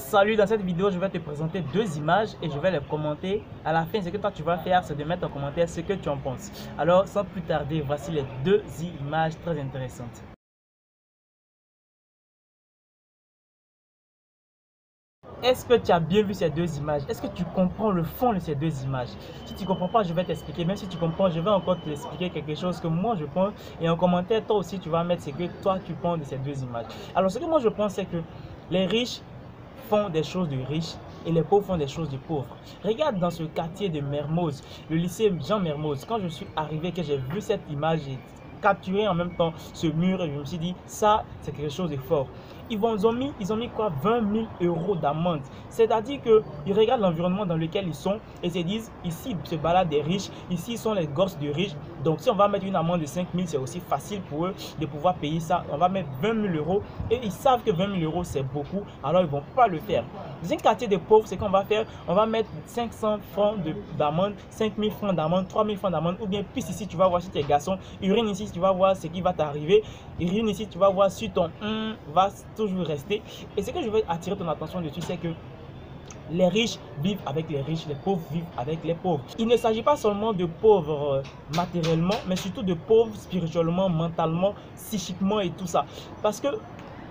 Salut, dans cette vidéo, je vais te présenter deux images et je vais les commenter. À la fin, ce que toi tu vas faire, c'est de mettre en commentaire ce que tu en penses. Alors, sans plus tarder, voici les deux images très intéressantes. Est-ce que tu as bien vu ces deux images? Est-ce que tu comprends le fond de ces deux images? Si tu ne comprends pas, je vais t'expliquer. Même si tu comprends, je vais encore t'expliquer quelque chose que moi je pense. Et en commentaire, toi aussi, tu vas mettre ce que toi tu penses de ces deux images. Alors, ce que moi je pense, c'est que les riches font des choses de riches et les pauvres font des choses de pauvres. Regarde dans ce quartier de Mermoz, le lycée Jean Mermoz. Quand je suis arrivé, que j'ai vu cette image, j'ai capturé en même temps ce mur et je me suis dit, ça, c'est quelque chose de fort. Ils ont mis quoi, 20 000 € d'amende. C'est-à-dire qu'ils regardent l'environnement dans lequel ils sont et se disent, ici se baladent des riches, ici sont les gosses de riches. Donc si on va mettre une amende de 5 000, c'est aussi facile pour eux de pouvoir payer ça. On va mettre 20 000 € et ils savent que 20 000 € c'est beaucoup, alors ils ne vont pas le faire. Dans un quartier de pauvres, c'est qu'on va faire, on va mettre 500 francs d'amende, 5 000 francs d'amende, 3 000 francs d'amende, ou bien plus ici, tu vas voir si tes garçons, urine ici, tu vas voir ce qui va t'arriver, urine ici, tu vas voir si ton va toujours rester. Et ce que je veux attirer ton attention dessus, c'est que les riches vivent avec les riches, les pauvres vivent avec les pauvres. Il ne s'agit pas seulement de pauvres matériellement, mais surtout de pauvres spirituellement, mentalement, psychiquement et tout ça. Parce que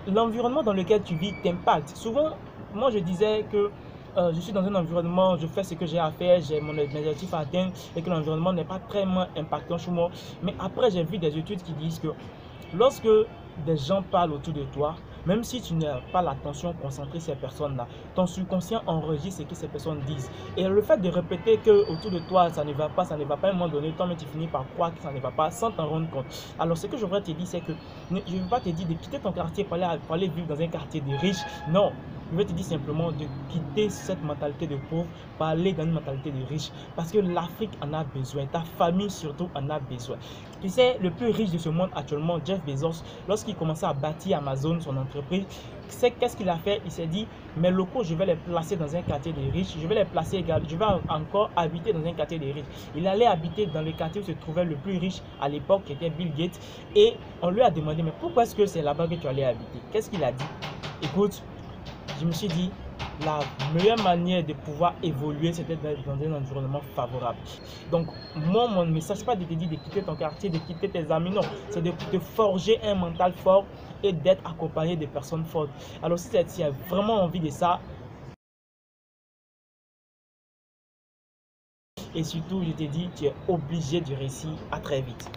l'environnement dans lequel tu vis t'impacte. Souvent, moi je disais que je suis dans un environnement, je fais ce que j'ai à faire, j'ai mon objectif à atteindre et que l'environnement n'est pas très impactant sur moi. Mais après, j'ai vu des études qui disent que lorsque des gens parlent autour de toi, même si tu n'as pas l'attention concentrée sur ces personnes-là, ton subconscient enregistre ce que ces personnes disent. Et le fait de répéter que autour de toi, ça ne va pas, à un moment donné, toi-même tu finis par croire que ça ne va pas sans t'en rendre compte. Alors ce que je voudrais te dire, c'est que je ne vais pas te dire de quitter ton quartier pour aller vivre dans un quartier de riches. Non. Je vais te dire simplement de quitter cette mentalité de pauvre pour aller dans une mentalité de riche. Parce que l'Afrique en a besoin. Ta famille surtout en a besoin. Tu sais, le plus riche de ce monde actuellement, Jeff Bezos, lorsqu'il commençait à bâtir Amazon, son entreprise, qu'est-ce qu'il a fait? Il s'est dit, mes locaux, je vais les placer dans un quartier de riches. Je vais les placer également. Je vais encore habiter dans un quartier de riches. Il allait habiter dans le quartier où se trouvait le plus riche à l'époque, qui était Bill Gates. Et on lui a demandé, mais pourquoi est-ce que c'est là-bas que tu allais habiter? Qu'est-ce qu'il a dit? Écoute, je me suis dit, la meilleure manière de pouvoir évoluer, c'était d'être dans un environnement favorable. Donc, moi, mon message, ce n'est pas de te dire de quitter ton quartier, de quitter tes amis, non. C'est de te forger un mental fort et d'être accompagné de personnes fortes. Alors, si tu as vraiment envie de ça, et surtout, je te dis, tu es obligé de réussir. À très vite.